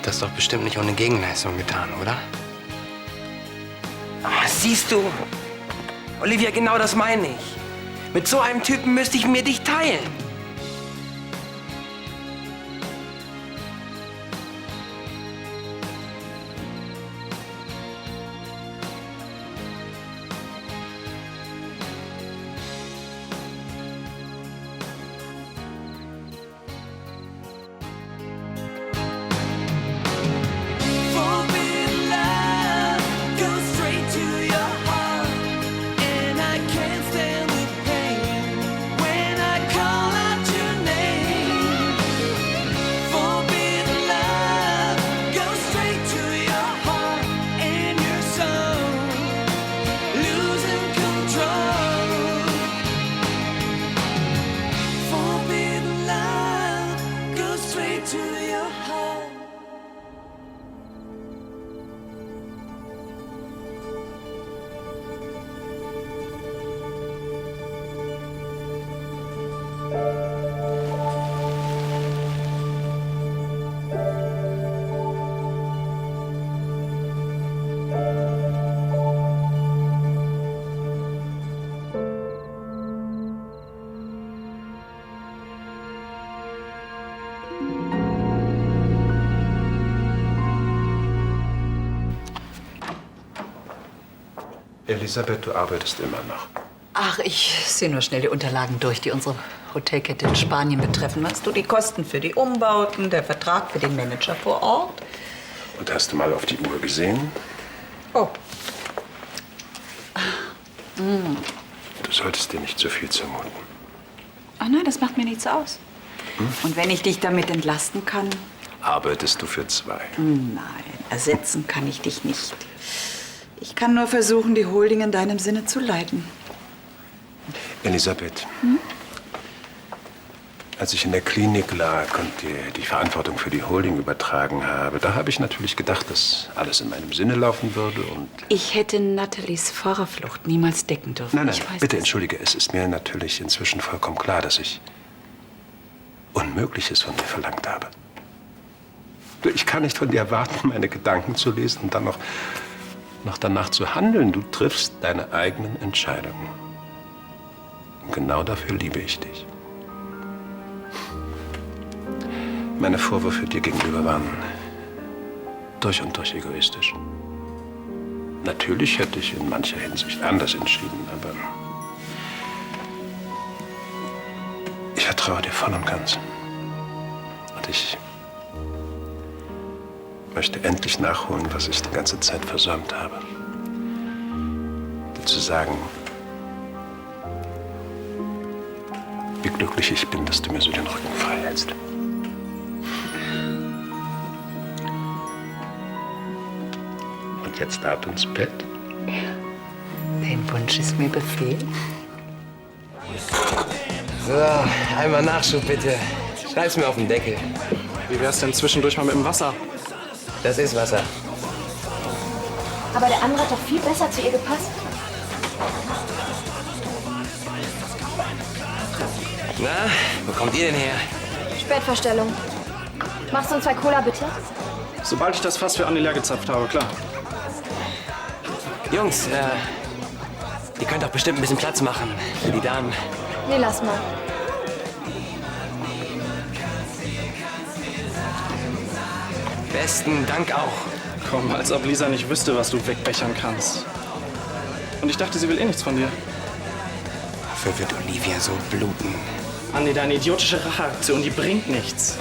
hat das doch bestimmt nicht ohne Gegenleistung getan, oder? Ah, siehst du? Olivia, genau das meine ich. Mit so einem Typen müsste ich mir dich teilen. Elisabeth, du arbeitest immer noch. Ach, ich sehe nur schnell die Unterlagen durch, die unsere Hotelkette in Spanien betreffen. Weißt du, die Kosten für die Umbauten, der Vertrag für den Manager vor Ort. Und hast du mal auf die Uhr gesehen? Oh. Du solltest dir nicht so viel zumuten. Ach nein, das macht mir nichts aus. Und wenn ich dich damit entlasten kann? Arbeitest du für 2? Nein, ersetzen kann ich dich nicht. Ich kann nur versuchen, die Holding in deinem Sinne zu leiten. Elisabeth, als ich in der Klinik lag und dir die Verantwortung für die Holding übertragen habe, da habe ich natürlich gedacht, dass alles in meinem Sinne laufen würde und... Ich hätte Nathalies Fahrerflucht niemals decken dürfen. Nein, Ich weiß bitte das. entschuldige. Es ist mir natürlich inzwischen vollkommen klar, dass ich Unmögliches von dir verlangt habe. Du, ich kann nicht von dir erwarten, meine Gedanken zu lesen und dann noch danach zu handeln. Du triffst deine eigenen Entscheidungen. Und genau dafür liebe ich dich. Meine Vorwürfe dir gegenüber waren durch und durch egoistisch. Natürlich hätte ich in mancher Hinsicht anders entschieden, aber ich vertraue dir voll und ganz. Und ich möchte endlich nachholen, was ich die ganze Zeit versäumt habe. Dir zu sagen, wie glücklich ich bin, dass du mir so den Rücken frei hältst. Und jetzt ab ins Bett. Dein Wunsch ist mir Befehl. So, einmal Nachschub bitte. Schreib's mir auf den Deckel. Wie wär's denn zwischendurch mal mit dem Wasser? Das ist Wasser. Aber der andere hat doch viel besser zu ihr gepasst. Na, wo kommt ihr denn her? Spätverstellung. Machst du uns 2 Cola, bitte? Sobald ich das Fass für Anne leer gezapft habe, klar. Jungs, ihr könnt doch bestimmt ein bisschen Platz machen für die Damen. Nee, lass mal. Besten Dank auch. Komm, als ob Lisa nicht wüsste, was du wegbechern kannst. Und ich dachte, sie will eh nichts von dir. Dafür wird Olivia so bluten. Anne, deine idiotische Racheaktion, die bringt nichts.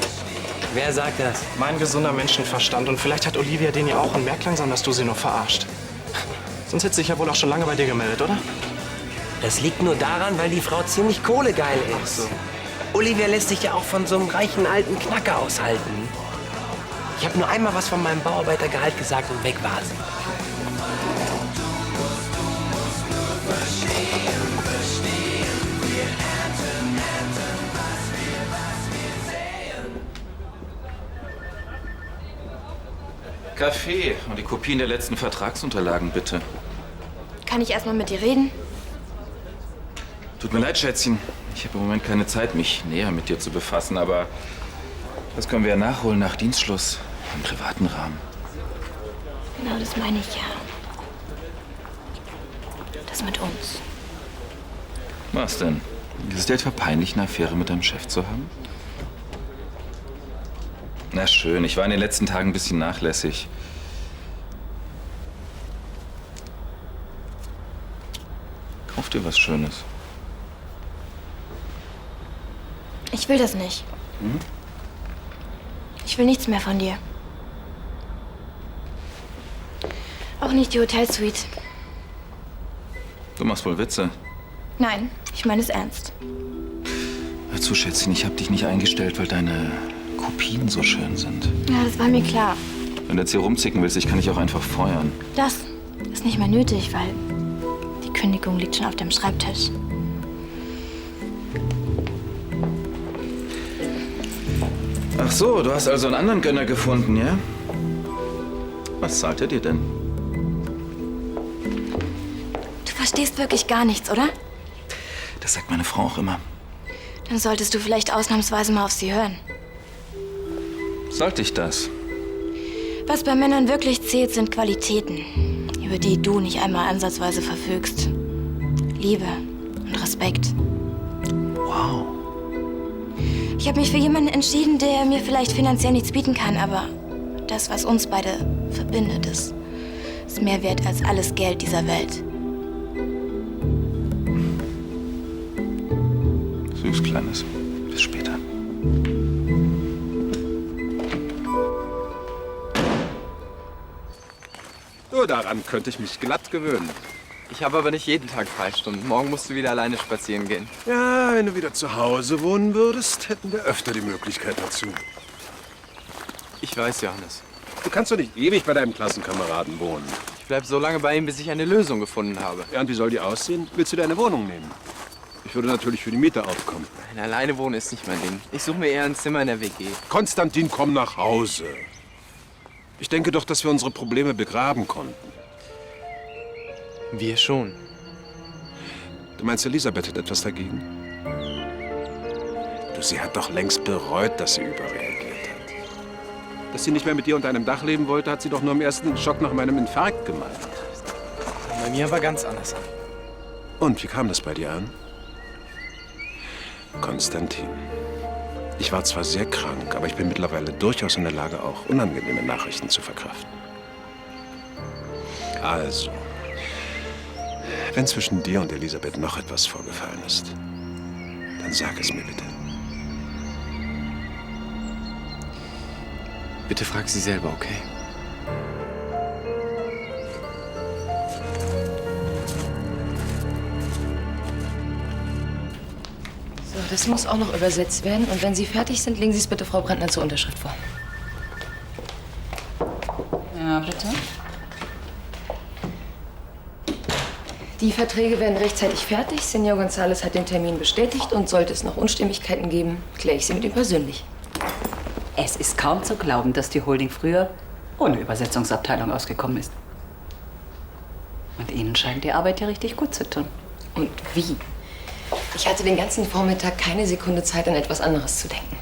Wer sagt das? Mein gesunder Menschenverstand. Und vielleicht hat Olivia den ja auch und merkt langsam, dass du sie nur verarscht. Sonst hätte sie sich ja wohl auch schon lange bei dir gemeldet, oder? Das liegt nur daran, weil die Frau ziemlich kohlegeil ist. so. Olivia lässt sich ja auch von so einem reichen alten Knacker aushalten. Ich habe nur einmal was von meinem Bauarbeitergehalt gesagt und weg war sie. Kaffee und die Kopien der letzten Vertragsunterlagen, bitte. Kann ich erst mal mit dir reden? Tut mir leid, Schätzchen. Ich habe im Moment keine Zeit, mich näher mit dir zu befassen, aber das können wir ja nachholen nach Dienstschluss. Im privaten Rahmen. Genau, das meine ich ja. Das mit uns. Was denn? Ist es dir etwa peinlich, eine Affäre mit deinem Chef zu haben? Na schön, ich war in den letzten Tagen ein bisschen nachlässig. Kauf dir was Schönes. Ich will das nicht. Ich will nichts mehr von dir. Auch nicht die Hotelsuite. Du machst wohl Witze. Nein, ich meine es ernst. Hör zu, Schätzchen, ich habe dich nicht eingestellt, weil deine Kopien so schön sind. Ja, das war mir klar. Wenn du jetzt hier rumzicken willst, ich kann dich auch einfach feuern. Das ist nicht mehr nötig, weil die Kündigung liegt schon auf dem Schreibtisch. Ach so, du hast also einen anderen Gönner gefunden, ja? Was zahlt er dir denn? Du verstehst wirklich gar nichts, oder? Das sagt meine Frau auch immer. Dann solltest du vielleicht ausnahmsweise mal auf sie hören. Sollte ich das? Was bei Männern wirklich zählt, sind Qualitäten, über die du nicht einmal ansatzweise verfügst. Liebe und Respekt. Wow. Ich habe mich für jemanden entschieden, der mir vielleicht finanziell nichts bieten kann, aber das, was uns beide verbindet, ist mehr wert als alles Geld dieser Welt. Süß, Kleines. Bis später. Du, daran könnte ich mich glatt gewöhnen. Ich habe aber nicht jeden Tag Freistunden. Morgen musst du wieder alleine spazieren gehen. Ja, wenn du wieder zu Hause wohnen würdest, hätten wir öfter die Möglichkeit dazu. Ich weiß, Johannes. Du kannst doch nicht ewig bei deinem Klassenkameraden wohnen. Ich bleib so lange bei ihm, bis ich eine Lösung gefunden habe. Ja, und wie soll die aussehen? Willst du deine Wohnung nehmen? Ich würde natürlich für die Miete aufkommen. Nein, alleine wohnen ist nicht mein Ding. Ich suche mir eher ein Zimmer in der WG. Konstantin, komm nach Hause. Ich denke doch, dass wir unsere Probleme begraben konnten. Wir schon. Du meinst, Elisabeth hat etwas dagegen? Du, sie hat doch längst bereut, dass sie überreagiert hat. Dass sie nicht mehr mit dir unter einem Dach leben wollte, hat sie doch nur im ersten Schock nach meinem Infarkt gemeint. Bei mir aber ganz anders an. Und, wie kam das bei dir an? Konstantin, ich war zwar sehr krank, aber ich bin mittlerweile durchaus in der Lage, auch unangenehme Nachrichten zu verkraften. Also, wenn zwischen dir und Elisabeth noch etwas vorgefallen ist, dann sag es mir bitte. Bitte frag sie selber, okay? So, das muss auch noch übersetzt werden. Und wenn Sie fertig sind, legen Sie es bitte Frau Brandner zur Unterschrift vor. Ja, bitte. Die Verträge werden rechtzeitig fertig. Senor González hat den Termin bestätigt. Und sollte es noch Unstimmigkeiten geben, kläre ich sie mit ihm persönlich. Es ist kaum zu glauben, dass die Holding früher ohne Übersetzungsabteilung ausgekommen ist. Und Ihnen scheint die Arbeit ja richtig gut zu tun. Und wie? Ich hatte den ganzen Vormittag keine Sekunde Zeit, an etwas anderes zu denken.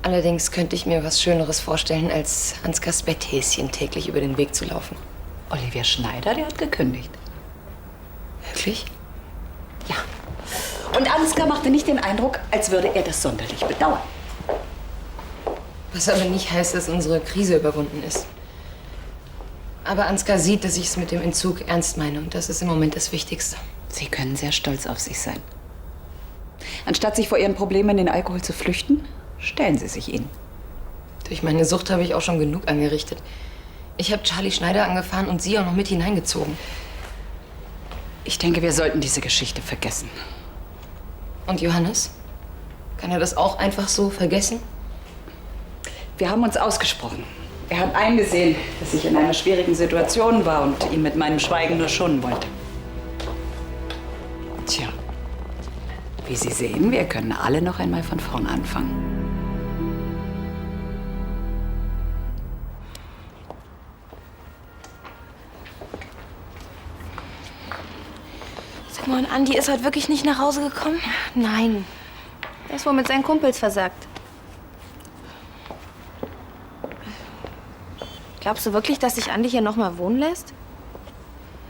Allerdings könnte ich mir was Schöneres vorstellen, als Ansgars Betthäschen täglich über den Weg zu laufen. Olivia Schneider, der hat gekündigt. Wirklich? Ja. Und Ansgar machte nicht den Eindruck, als würde er das sonderlich bedauern. Was aber nicht heißt, dass unsere Krise überwunden ist. Aber Ansgar sieht, dass ich es mit dem Entzug ernst meine. Und das ist im Moment das Wichtigste. Sie können sehr stolz auf sich sein. Anstatt sich vor Ihren Problemen in den Alkohol zu flüchten, stellen Sie sich ihnen. Durch meine Sucht habe ich auch schon genug angerichtet. Ich habe Charlie Schneider angefahren und Sie auch noch mit hineingezogen. Ich denke, wir sollten diese Geschichte vergessen. Und Johannes? Kann er das auch einfach so vergessen? Wir haben uns ausgesprochen. Er hat eingesehen, dass ich in einer schwierigen Situation war und ihn mit meinem Schweigen nur schonen wollte. Tja, wie Sie sehen, wir können alle noch einmal von vorn anfangen. Sag mal, und Andi ist heute wirklich nicht nach Hause gekommen? Nein. Er ist wohl mit seinen Kumpels versagt. Glaubst du wirklich, dass sich Andi hier noch mal wohnen lässt?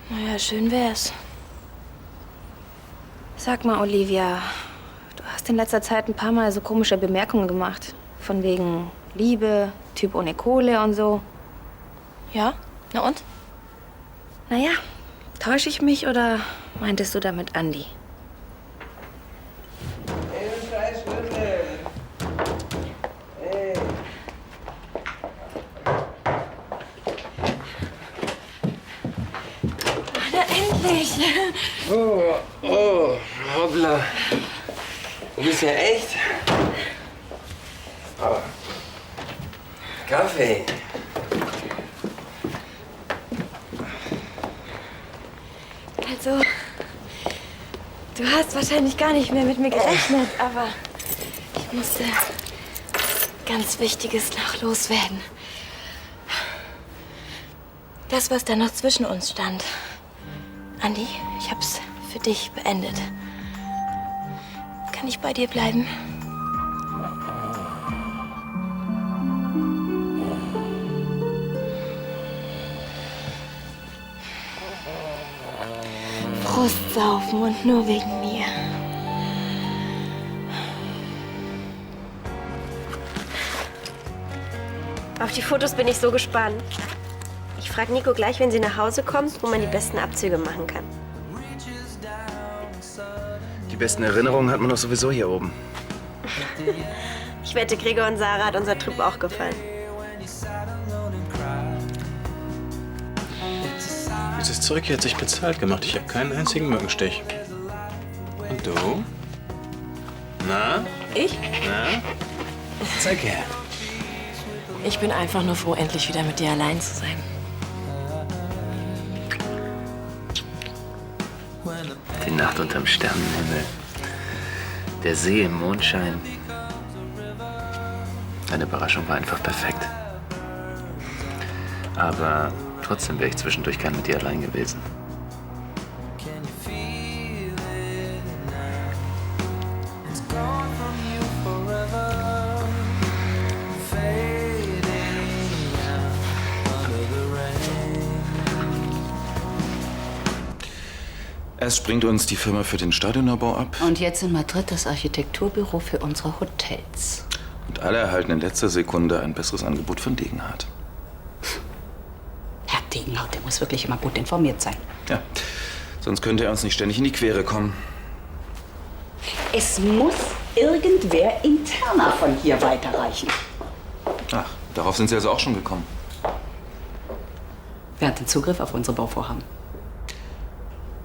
Naja, schön wär's. Sag mal, Olivia, du hast in letzter Zeit ein paar Mal so komische Bemerkungen gemacht. Von wegen Liebe, Typ ohne Kohle und so. Ja? Na und? Naja, täusche ich mich oder meintest du damit Andi? Na endlich! Oh, hoppla. Du bist ja echt. Oh. Kaffee. Also, du hast wahrscheinlich gar nicht mehr mit mir gerechnet, aber ich musste ganz Wichtiges noch loswerden. Das, was da noch zwischen uns stand. Andi, ich hab's für dich beendet. Kann ich bei dir bleiben? Frustsaufen und nur wegen mir. Auf die Fotos bin ich so gespannt. Ich frage Nico gleich, wenn sie nach Hause kommt, wo man die besten Abzüge machen kann. Die besten Erinnerungen hat man doch sowieso hier oben. Ich wette, Gregor und Sarah hat unser Trip auch gefallen. Bis es zurück hat sich bezahlt gemacht. Ich habe keinen einzigen Mückenstich. Und du? Na? Ich? Na? Zeig her. Ich bin einfach nur froh, endlich wieder mit dir allein zu sein. Die Nacht unterm Sternenhimmel. Der See im Mondschein. Deine Überraschung war einfach perfekt. Aber trotzdem wäre ich zwischendurch gern mit dir allein gewesen. Erst springt uns die Firma für den Stadionneubau ab. Und jetzt in Madrid das Architekturbüro für unsere Hotels. Und alle erhalten in letzter Sekunde ein besseres Angebot von Degenhardt. Herr Degenhardt, der muss wirklich immer gut informiert sein. Ja, sonst könnte er uns nicht ständig in die Quere kommen. Es muss irgendwer interner von hier weiterreichen. Ach, darauf sind Sie also auch schon gekommen. Wer hat den Zugriff auf unsere Bauvorhaben?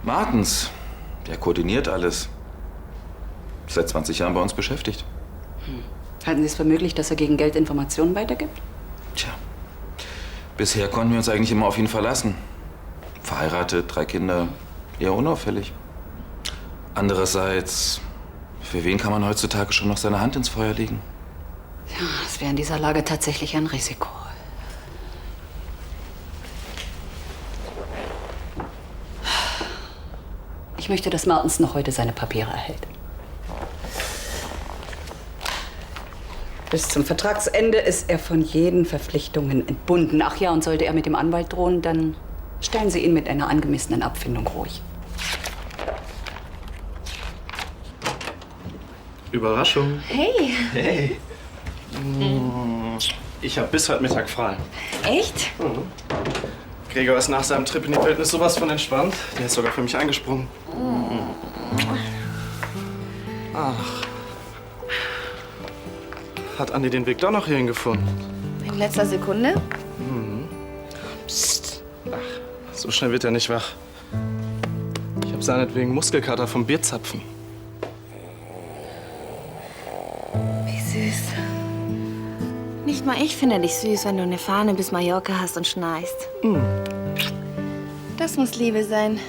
Martens, der koordiniert alles. Ist seit 20 Jahren bei uns beschäftigt. Halten Sie es für möglich, dass er gegen Geld Informationen weitergibt? Tja, bisher konnten wir uns eigentlich immer auf ihn verlassen. Verheiratet, 3 Kinder, eher unauffällig. Andererseits, für wen kann man heutzutage schon noch seine Hand ins Feuer legen? Ja, es wäre in dieser Lage tatsächlich ein Risiko. Ich möchte, dass Martens noch heute seine Papiere erhält. Bis zum Vertragsende ist er von jeden Verpflichtungen entbunden. Ach ja, und sollte er mit dem Anwalt drohen, dann stellen Sie ihn mit einer angemessenen Abfindung ruhig. Überraschung. Hey, Hey. Ich habe bis heute Mittag frei. echt? Gregor ist nach seinem Trip in die Wildnis sowas von entspannt. Der ist sogar für mich eingesprungen. Ach. Hat Andi den Weg doch noch hierhin gefunden? In letzter Sekunde? Psst. Ach, so schnell wird er nicht wach. Ich habe seinetwegen Muskelkater vom Bierzapfen. Wie süß. Nicht mal ich finde dich süß, wenn du eine Fahne bis Mallorca hast und schnarchst. Das muss Liebe sein.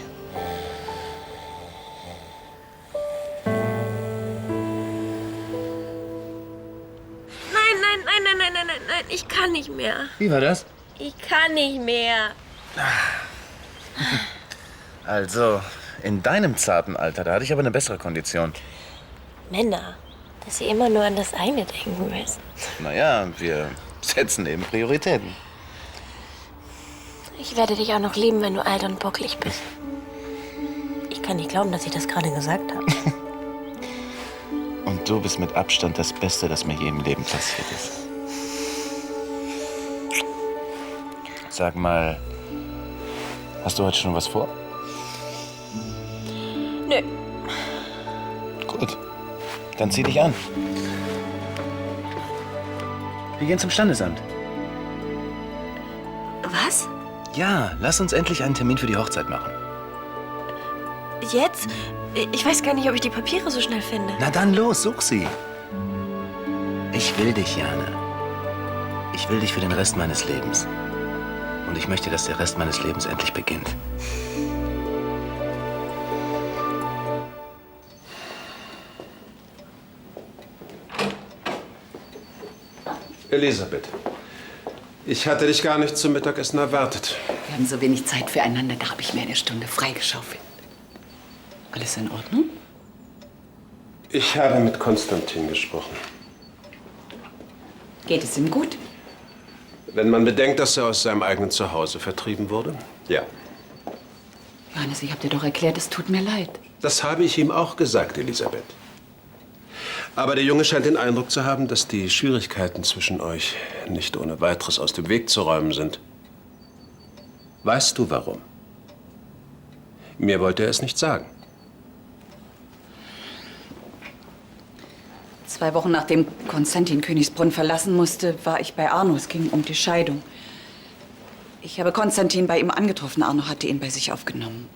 Nein, ich kann nicht mehr. Wie war das? Ich kann nicht mehr. Also, in deinem zarten Alter, da hatte ich aber eine bessere Kondition. Männer, dass sie immer nur an das eine denken müssen. Naja, wir setzen eben Prioritäten. Ich werde dich auch noch lieben, wenn du alt und bucklig bist. Ich kann nicht glauben, dass ich das gerade gesagt habe. Und du bist mit Abstand das Beste, das mir je im Leben passiert ist. Sag mal, hast du heute schon was vor? Nö. Gut, dann zieh dich an. Wir gehen zum Standesamt. Was? Ja, lass uns endlich einen Termin für die Hochzeit machen. Jetzt? Ich weiß gar nicht, ob ich die Papiere so schnell finde. Na dann los, such sie. Ich will dich, Jane. Ich will dich für den Rest meines Lebens. Und ich möchte, dass der Rest meines Lebens endlich beginnt. Elisabeth, ich hatte dich gar nicht zum Mittagessen erwartet. Wir haben so wenig Zeit füreinander, da habe ich mir eine Stunde freigeschaufelt. Alles in Ordnung? Ich habe mit Konstantin gesprochen. Geht es ihm gut? Wenn man bedenkt, dass er aus seinem eigenen Zuhause vertrieben wurde, ja. Johannes, ich habe dir doch erklärt, es tut mir leid. Das habe ich ihm auch gesagt, Elisabeth. Aber der Junge scheint den Eindruck zu haben, dass die Schwierigkeiten zwischen euch nicht ohne weiteres aus dem Weg zu räumen sind. Weißt du warum? Mir wollte er es nicht sagen. 2 Wochen nachdem Konstantin Königsbrunn verlassen musste, war ich bei Arno. Es ging um die Scheidung. Ich habe Konstantin bei ihm angetroffen. Arno hatte ihn bei sich aufgenommen.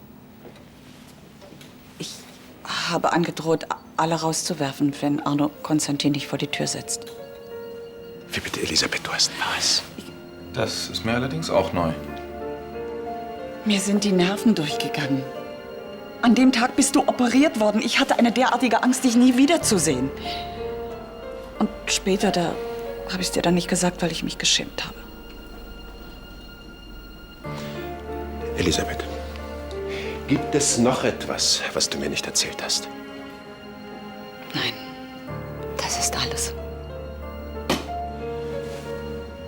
Ich habe angedroht, alle rauszuwerfen, wenn Arno Konstantin nicht vor die Tür setzt. Wie bitte, Elisabeth, du hast was? Das ist mir allerdings auch neu. Mir sind die Nerven durchgegangen. An dem Tag bist du operiert worden. Ich hatte eine derartige Angst, dich nie wiederzusehen. Und später, da habe ich es dir dann nicht gesagt, weil ich mich geschämt habe. Elisabeth, gibt es noch etwas, was du mir nicht erzählt hast? Nein, das ist alles.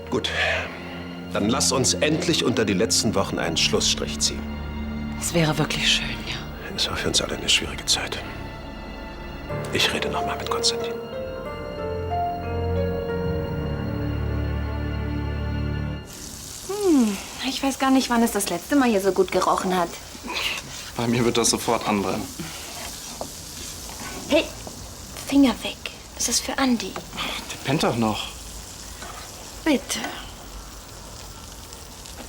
Gut, dann lass uns endlich unter die letzten Wochen einen Schlussstrich ziehen. Es wäre wirklich schön, ja. Es war für uns alle eine schwierige Zeit. Ich rede noch mal mit Konstantin. Ich weiß gar nicht, wann es das letzte Mal hier so gut gerochen hat. Bei mir wird das sofort anbrennen. Hey, Finger weg. Das ist für Andi. Der pennt doch noch. Bitte.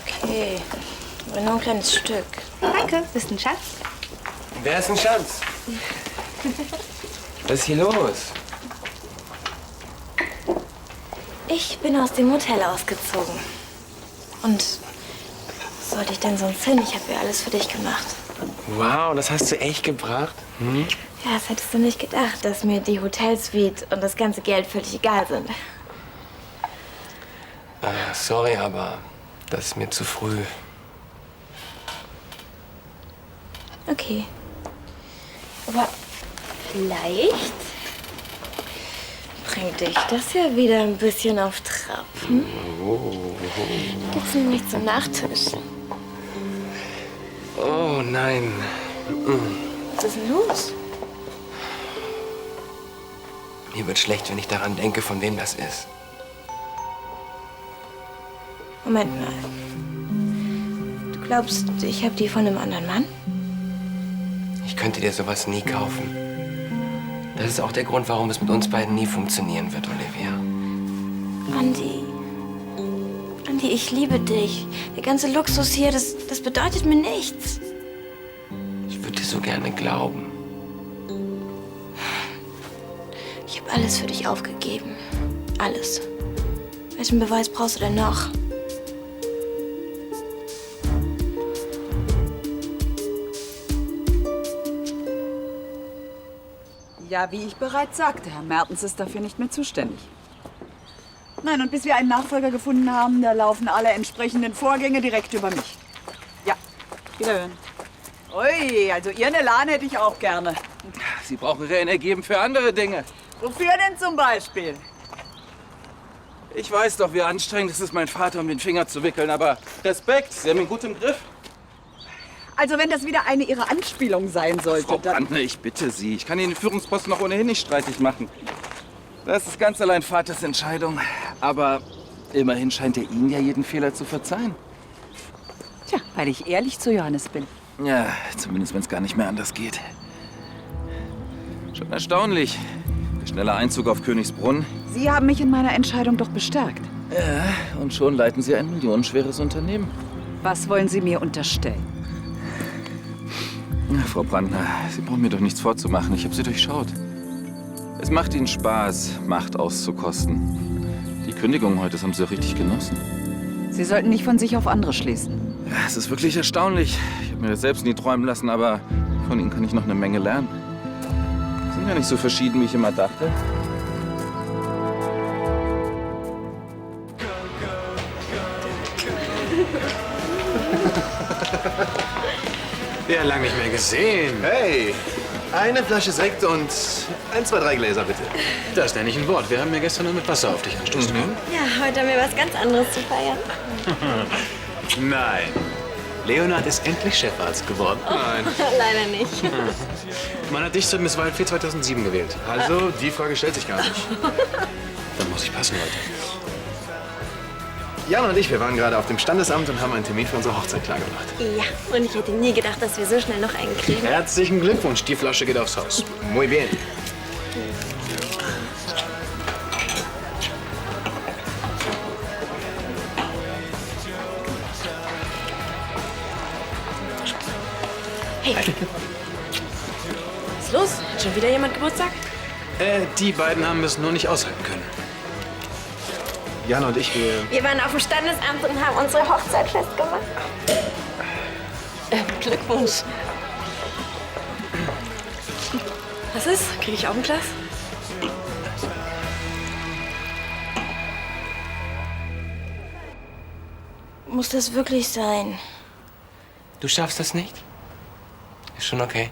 Okay, aber nur ein kleines Stück. Danke, bist ein Schatz. Wer ist ein Schatz? Was ist hier los? Ich bin aus dem Hotel ausgezogen. Und wo sollte ich denn sonst hin? Ich habe ja alles für dich gemacht. Wow, das hast du echt gebracht? Hm? Ja, das hättest du nicht gedacht, dass mir die Hotelsuite und das ganze Geld völlig egal sind. Sorry, aber das ist mir zu früh. Okay. Aber vielleicht bringt dich das ja wieder ein bisschen auf Trab. Hm? Gibt's nämlich zum Nachtisch. Oh nein. Was ist denn los? Mir wird schlecht, wenn ich daran denke, von wem das ist. Moment mal. Du glaubst, ich habe die von einem anderen Mann? Ich könnte dir sowas nie kaufen. Das ist auch der Grund, warum es mit uns beiden nie funktionieren wird, Olivia. Andi. Andi, ich liebe dich. Der ganze Luxus hier, das bedeutet mir nichts. Ich würde dir so gerne glauben. Ich habe alles für dich aufgegeben. Alles. Welchen Beweis brauchst du denn noch? Ja, wie ich bereits sagte, Herr Mertens ist dafür nicht mehr zuständig. Nein, und bis wir einen Nachfolger gefunden haben, da laufen alle entsprechenden Vorgänge direkt über mich. Ja, wiederhören. Ui, also Ihren Elan hätte ich auch gerne. Sie brauchen Ihre Energie eben für andere Dinge. Wofür denn zum Beispiel? Ich weiß doch, wie anstrengend es ist, meinen Vater um den Finger zu wickeln, aber Respekt, Sie haben ihn gut im Griff. Also wenn das wieder eine Ihrer Anspielungen sein sollte, Frau dann... Brandner, ich bitte Sie, ich kann Ihnen den Führungsposten noch ohnehin nicht streitig machen. Das ist ganz allein Vaters Entscheidung. Aber immerhin scheint er Ihnen ja jeden Fehler zu verzeihen. Tja, weil ich ehrlich zu Johannes bin. Ja, zumindest wenn es gar nicht mehr anders geht. Schon erstaunlich. Der schnelle Einzug auf Königsbrunn. Sie haben mich in meiner Entscheidung doch bestärkt. Ja, und schon leiten Sie ein millionenschweres Unternehmen. Was wollen Sie mir unterstellen? Ja, Frau Brandner, Sie brauchen mir doch nichts vorzumachen. Ich habe Sie durchschaut. Es macht Ihnen Spaß, Macht auszukosten. Die Kündigung heute haben Sie doch richtig genossen. Sie sollten nicht von sich auf andere schließen. Ja, es ist wirklich erstaunlich. Ich habe mir das selbst nie träumen lassen, aber von Ihnen kann ich noch eine Menge lernen. Sie sind ja nicht so verschieden, wie ich immer dachte. Ja, lange nicht mehr gesehen. Hey, eine Flasche Sekt und 1, 2, 3 Gläser, bitte. Das nenne ich ein Wort. Wir haben ja gestern nur mit Wasser auf dich anstoßen können. Ja, heute haben wir was ganz anderes zu feiern. Nein. Leonard ist endlich Chefarzt geworden. Nein. Leider nicht. Man hat dich zur Miss Wildfee 2007 gewählt. Also, die Frage stellt sich gar nicht. Dann muss ich passen heute. Jan und ich, wir waren gerade auf dem Standesamt und haben einen Termin für unsere Hochzeit klargemacht. Ja, und ich hätte nie gedacht, dass wir so schnell noch einen kriegen. Herzlichen Glückwunsch, die Flasche geht aufs Haus. Muy bien. Hey. Was ist los? Hat schon wieder jemand Geburtstag? Die beiden haben es nur nicht aushalten können. Jana und ich, Wir waren auf dem Standesamt und haben unsere Hochzeit festgemacht. Glückwunsch. Was ist? Kriege ich auch ein Glas? Muss das wirklich sein? Du schaffst das nicht? Ist schon okay.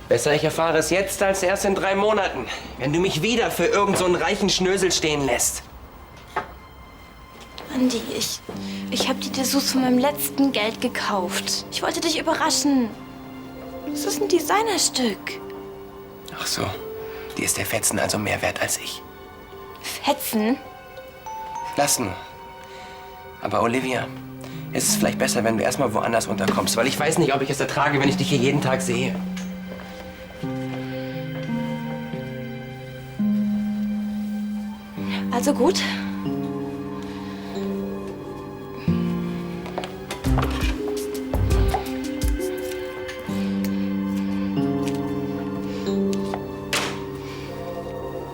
Besser, ich erfahre es jetzt als erst in 3 Monaten, wenn du mich wieder für irgend so einen reichen Schnösel stehen lässt. Andi, ich habe die Dessous von meinem letzten Geld gekauft. Ich wollte dich überraschen. Das ist ein Designerstück. Ach so, dir ist der Fetzen also mehr wert als ich. Fetzen? Lass nur. Aber Olivia, es ist vielleicht besser, wenn du erstmal woanders unterkommst, weil ich weiß nicht, ob ich es ertrage, wenn ich dich hier jeden Tag sehe. Also gut.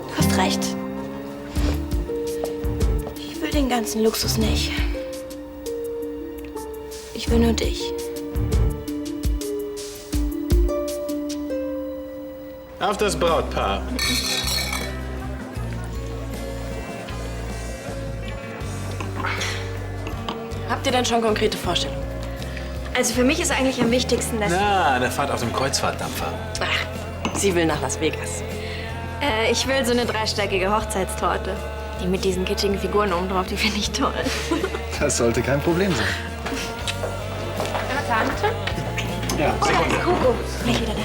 Du hast recht. Ich will den ganzen Luxus nicht. Ich will nur dich. Auf das Brautpaar. Habt ihr denn schon konkrete Vorstellungen? Also für mich ist eigentlich am wichtigsten, dass... Na, eine Fahrt auf dem Kreuzfahrtdampfer. Ach, sie will nach Las Vegas. Ich will so eine 3-stöckige Hochzeitstorte. Die mit diesen kitschigen Figuren oben drauf, die finde ich toll. Das sollte kein Problem sein. Tante? Ja, Sekunde. Kuckuck. Gleich wieder da.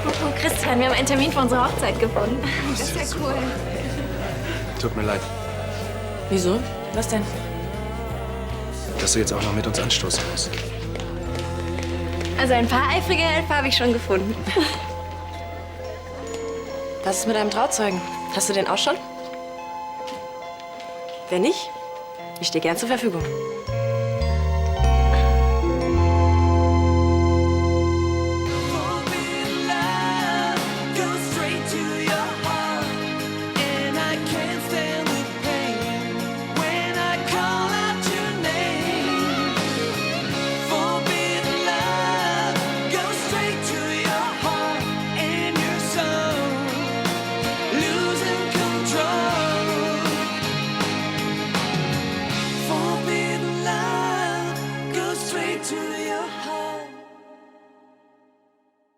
Kuckuck, Christian, wir haben einen Termin für unsere Hochzeit gefunden. Das ist ja cool. Tut mir leid, Wieso? Was denn? dass du jetzt auch noch mit uns anstoßen musst. Also ein paar eifrige Helfer habe ich schon gefunden. Was ist mit deinem Trauzeugen? Hast du den auch schon? Wenn nicht, ich stehe gern zur Verfügung.